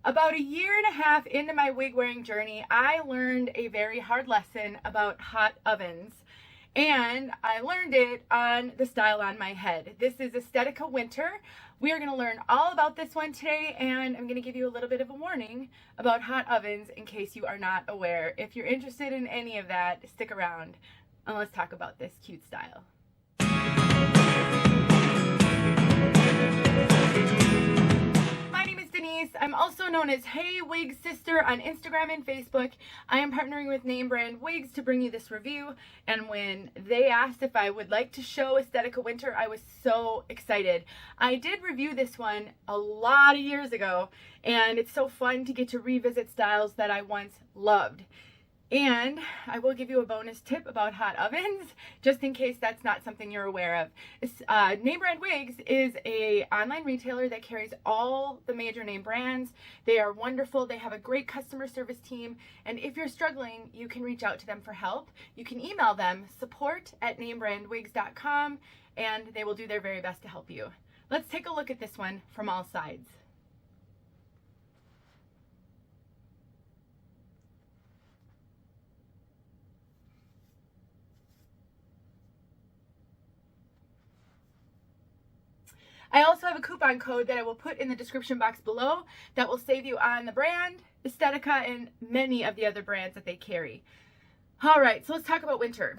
About 1.5 years into my wig wearing journey, I learned a very hard lesson about hot ovens. And I learned it on the style on my head. This is Estetica Wynter. We are going to learn all about this one today, and I'm going to give you a little bit of a warning about hot ovens in case you are not aware. If you're interested in any of that, stick around and let's talk about this cute style. I'm also known as Hey Wig Sister on Instagram and Facebook. I am partnering with Name Brand Wigs to bring you this review, and when they asked if I would like to show Estetica Wynter, I was so excited. I did review this one a lot of years ago, and it's so fun to get to revisit styles that I once loved. And I will give you a bonus tip about hot ovens, just in case that's not something you're aware of. Name Brand Wigs is an online retailer that carries all the major name brands. They are wonderful. They have a great customer service team. And if you're struggling, you can reach out to them for help. You can email them support@namebrandwigs.com, and they will do their very best to help you. Let's take a look at this one from all sides. I also have a coupon code that I will put in the description box below that will save you on the brand, Estetica, and many of the other brands that they carry. All right, so let's talk about Wynter.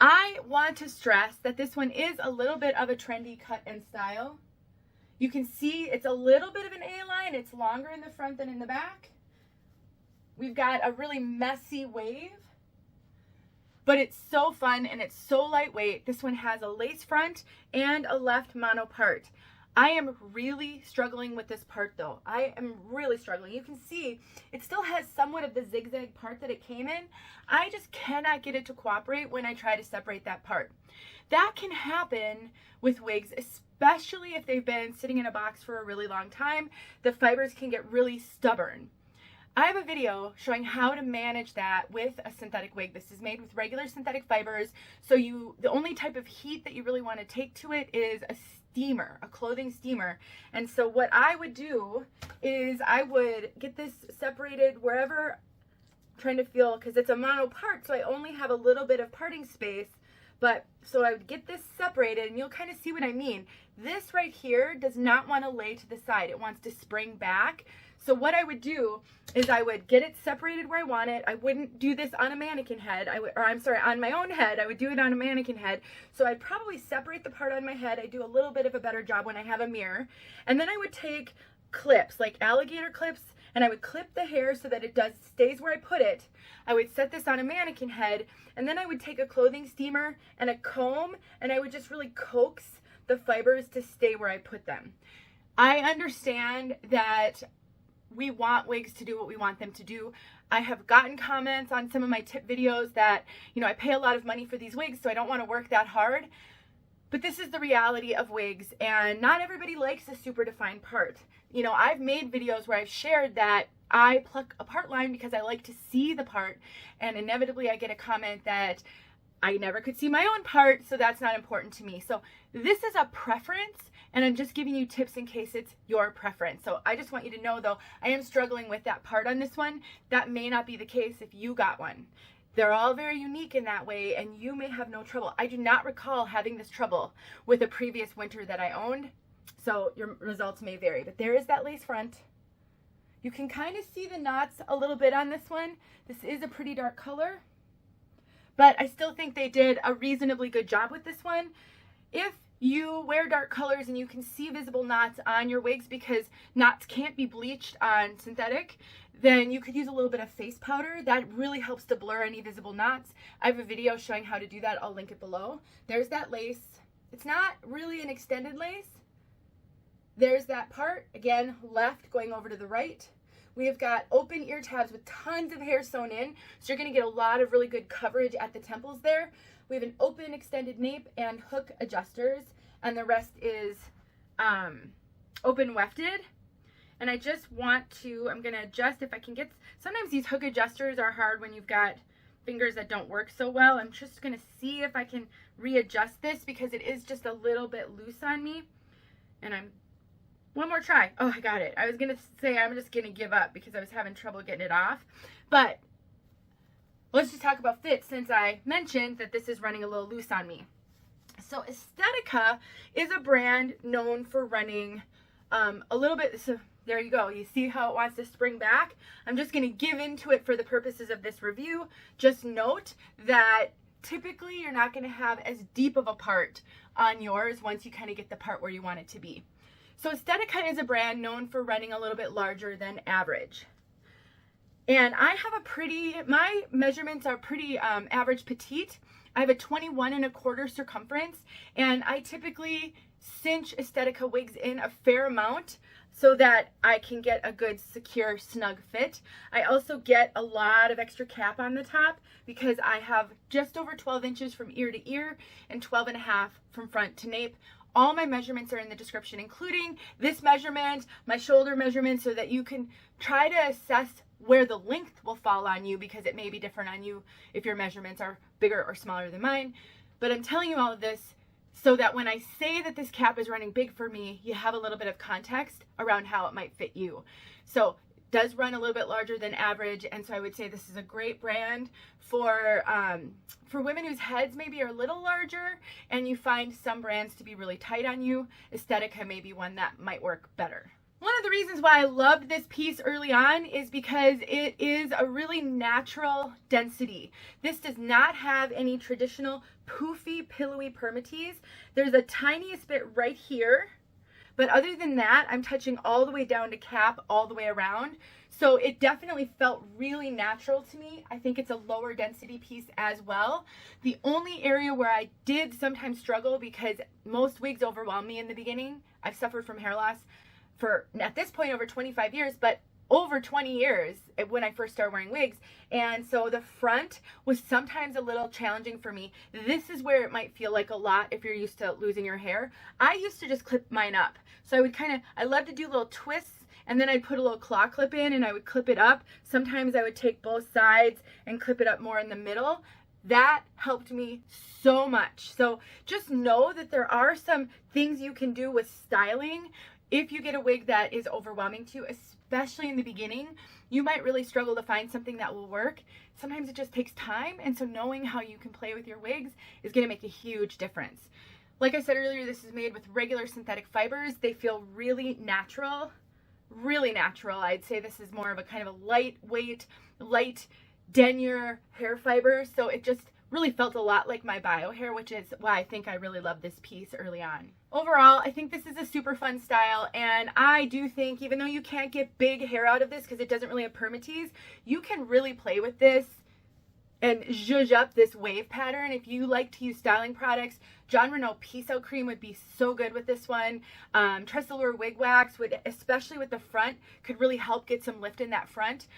I want to stress that this one is a little bit of a trendy cut and style. You can see it's a little bit of an A-line. It's longer in the front than in the back. We've got a really messy wave, but it's so fun and it's so lightweight. This one has a lace front and a left mono part. I am really struggling with this part though. I am really struggling. You can see it still has somewhat of the zigzag part that it came in. I just cannot get it to cooperate when I try to separate that part. That can happen with wigs, especially if they've been sitting in a box for a really long time. The fibers can get really stubborn. I have a video showing how to manage that with a synthetic wig. This is made with regular synthetic fibers, so the only type of heat that you really want to take to it is a steamer, a clothing steamer. And so what I would do is I would get this separated wherever, I'm trying to feel, because it's a mono part, so I only have a little bit of parting space. But so I would get this separated, and you'll kind of see what I mean. This right here does not want to lay to the side. It wants to spring back. So what I would do is I would get it separated where I want it. I wouldn't do this on a mannequin head, on my own head. I would do it on a mannequin head. So I'd probably separate the part on my head. I do a little bit of a better job when I have a mirror. And then I would take clips, like alligator clips, and I would clip the hair so that it stays where I put it. I would set this on a mannequin head, and then I would take a clothing steamer and a comb, and I would just really coax the fibers to stay where I put them. I understand that we want wigs to do what we want them to do. I have gotten comments on some of my tip videos that, I pay a lot of money for these wigs, so I don't want to work that hard. But this is the reality of wigs, and not everybody likes a super defined part. I've made videos where I've shared that I pluck a part line because I like to see the part, and inevitably I get a comment that I never could see my own part, so that's not important to me. So this is a preference, and I'm just giving you tips in case it's your preference. So I just want you to know though, I am struggling with that part on this one. That may not be the case if you got one. They're all very unique in that way, and you may have no trouble. I do not recall having this trouble with a previous Wynter that I owned, so your results may vary. But there is that lace front. You can kind of see the knots a little bit on this one. This is a pretty dark color, but I still think they did a reasonably good job with this one. If you wear dark colors and you can see visible knots on your wigs because knots can't be bleached on synthetic, then you could use a little bit of face powder. That really helps to blur any visible knots. I have a video showing how to do that. I'll link it below. There's that lace. It's not really an extended lace. There's that part, again, left going over to the right. We have got open ear tabs with tons of hair sewn in, so you're going to get a lot of really good coverage at the temples there. We have an open extended nape and hook adjusters, and the rest is open wefted. And I just want to, I'm going to adjust if I can get, sometimes these hook adjusters are hard when you've got fingers that don't work so well. I'm just going to see if I can readjust this because it is just a little bit loose on me. And I'm One more try. Oh, I got it. I was going to say I'm just going to give up because I was having trouble getting it off. But let's just talk about fit since I mentioned that this is running a little loose on me. So Estetica is a brand known for running a little bit, so there you go. You see how it wants to spring back? I'm just going to give into it for the purposes of this review. Just note that typically you're not going to have as deep of a part on yours once you kind of get the part where you want it to be. So Estetica is a brand known for running a little bit larger than average. And I have my measurements are pretty average petite. I have a 21¼ circumference, and I typically cinch Estetica wigs in a fair amount so that I can get a good, secure, snug fit. I also get a lot of extra cap on the top because I have just over 12 inches from ear to ear and 12.5 from front to nape. All my measurements are in the description, including this measurement, my shoulder measurement, so that you can try to assess where the length will fall on you, because it may be different on you if your measurements are bigger or smaller than mine. But I'm telling you all of this so that when I say that this cap is running big for me, you have a little bit of context around how it might fit you. So it does run a little bit larger than average, and so I would say this is a great brand for women whose heads maybe are a little larger and you find some brands to be really tight on you. Estetica may be one that might work better. One of the reasons why I loved this piece early on is because it is a really natural density. This does not have any traditional poofy, pillowy permatease. There's a tiniest bit right here, but other than that, I'm touching all the way down to cap, all the way around. So it definitely felt really natural to me. I think it's a lower density piece as well. The only area where I did sometimes struggle, because most wigs overwhelm me in the beginning. I've suffered from hair loss for, at this point, over 25 years, but over 20 years when I first started wearing wigs. And so the front was sometimes a little challenging for me. This is where it might feel like a lot if you're used to losing your hair. I used to just clip mine up. So I would I love to do little twists, and then I'd put a little claw clip in and I would clip it up. Sometimes I would take both sides and clip it up more in the middle. That helped me so much. So just know that there are some things you can do with styling. If you get a wig that is overwhelming to you, especially in the beginning, you might really struggle to find something that will work. Sometimes it just takes time, and so knowing how you can play with your wigs is going to make a huge difference. Like I said earlier, this is made with regular synthetic fibers. They feel really natural, really natural. I'd say this is more of a kind of a lightweight, light denier hair fiber, so it just really felt a lot like my bio hair, which is why I think I really love this piece early on. Overall, I think this is a super fun style, and I do think, even though you can't get big hair out of this because it doesn't really have permatease, you can really play with this and zhuzh up this wave pattern. If you like to use styling products, Jon Renau Peace Out Cream would be so good with this one. Tresillure Wig Wax would, especially with the front, could really help get some lift in that front.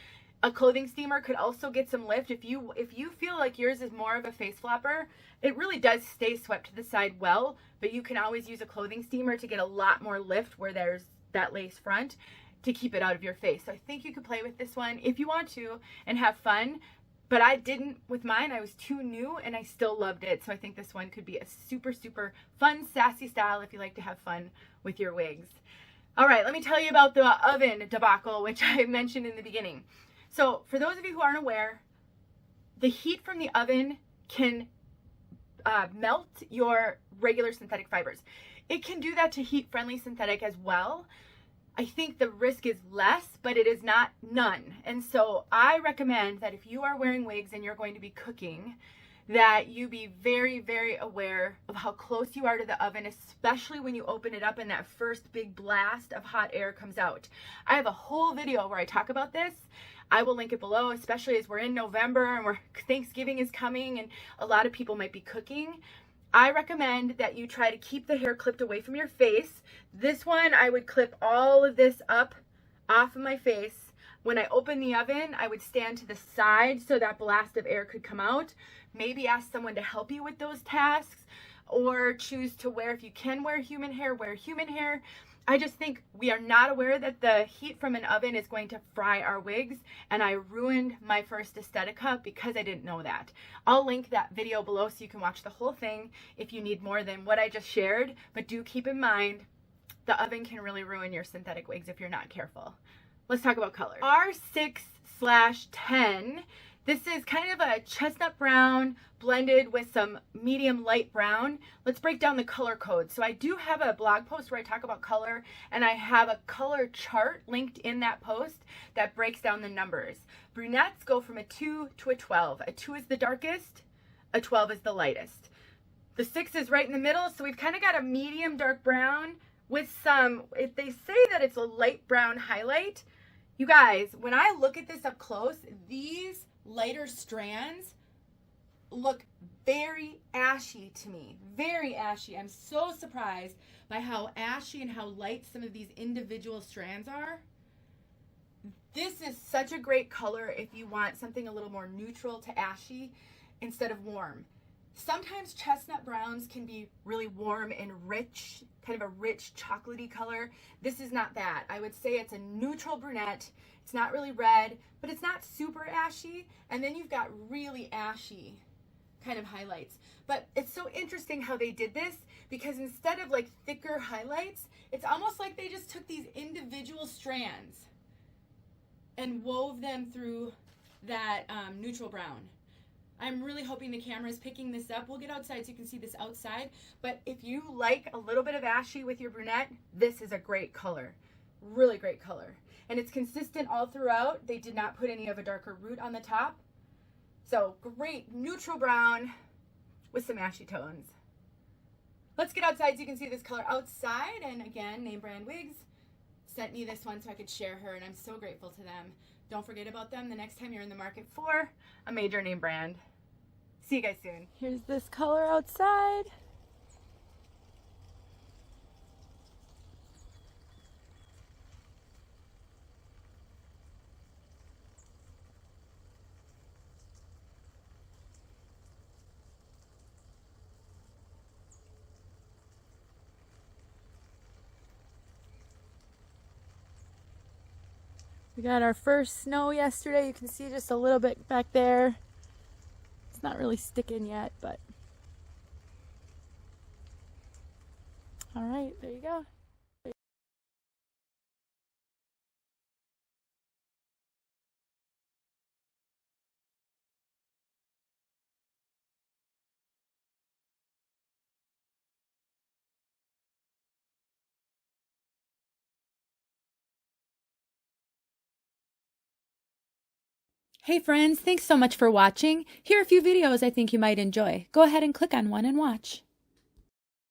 A clothing steamer could also get some lift. If you feel like yours is more of a face flapper, it really does stay swept to the side well, but you can always use a clothing steamer to get a lot more lift where there's that lace front to keep it out of your face. So I think you could play with this one if you want to and have fun, but I didn't with mine. I was too new and I still loved it. So I think this one could be a super, super fun, sassy style if you like to have fun with your wigs. All right, let me tell you about the oven debacle, which I mentioned in the beginning. So for those of you who aren't aware, the heat from the oven can melt your regular synthetic fibers. It can do that to heat-friendly synthetic as well. I think the risk is less, but it is not none. And so I recommend that if you are wearing wigs and you're going to be cooking, that you be very, very aware of how close you are to the oven, especially when you open it up and that first big blast of hot air comes out. I have a whole video where I talk about this. I will link it below, especially as we're in November and Thanksgiving is coming and a lot of people might be cooking. I recommend that you try to keep the hair clipped away from your face. This one, I would clip all of this up off of my face. When I open the oven, I would stand to the side so that blast of air could come out. Maybe ask someone to help you with those tasks, or choose to wear, if you can wear human hair, wear human hair. I just think we are not aware that the heat from an oven is going to fry our wigs, and I ruined my first Estetica because I didn't know that. I'll link that video below so you can watch the whole thing if you need more than what I just shared, but do keep in mind the oven can really ruin your synthetic wigs if you're not careful. Let's talk about color. R6/10. This is kind of a chestnut brown blended with some medium light brown. Let's break down the color code. So I do have a blog post where I talk about color, and I have a color chart linked in that post that breaks down the numbers. Brunettes go from a 2 to a 12. A 2 is the darkest, a 12 is the lightest. The 6 is right in the middle, so we've kind of got a medium dark brown with some, if they say that it's a light brown highlight, you guys, when I look at this up close, these lighter strands look very ashy to me, very ashy. I'm so surprised by how ashy and how light some of these individual strands are. This is such a great color if you want something a little more neutral to ashy instead of warm. Sometimes chestnut browns can be really warm and rich, kind of a rich chocolatey color. This is not that. I would say it's a neutral brunette. It's not really red, but it's not super ashy. And then you've got really ashy kind of highlights. But it's so interesting how they did this, because instead of like thicker highlights, it's almost like they just took these individual strands and wove them through that neutral brown. I'm really hoping the camera is picking this up. We'll get outside so you can see this outside. But if you like a little bit of ashy with your brunette, this is a great color. Really great color. And it's consistent all throughout. They did not put any of a darker root on the top. So great neutral brown with some ashy tones. Let's get outside so you can see this color outside. And again, Name Brand Wigs sent me this one so I could share her, and I'm so grateful to them. Don't forget about them the next time you're in the market for a major name brand. See you guys soon. Here's this color outside. We got our first snow yesterday. You can see just a little bit back there. It's not really sticking yet, but all right, there you go. Hey friends, thanks so much for watching. Here are a few videos I think you might enjoy. Go ahead and click on one and watch.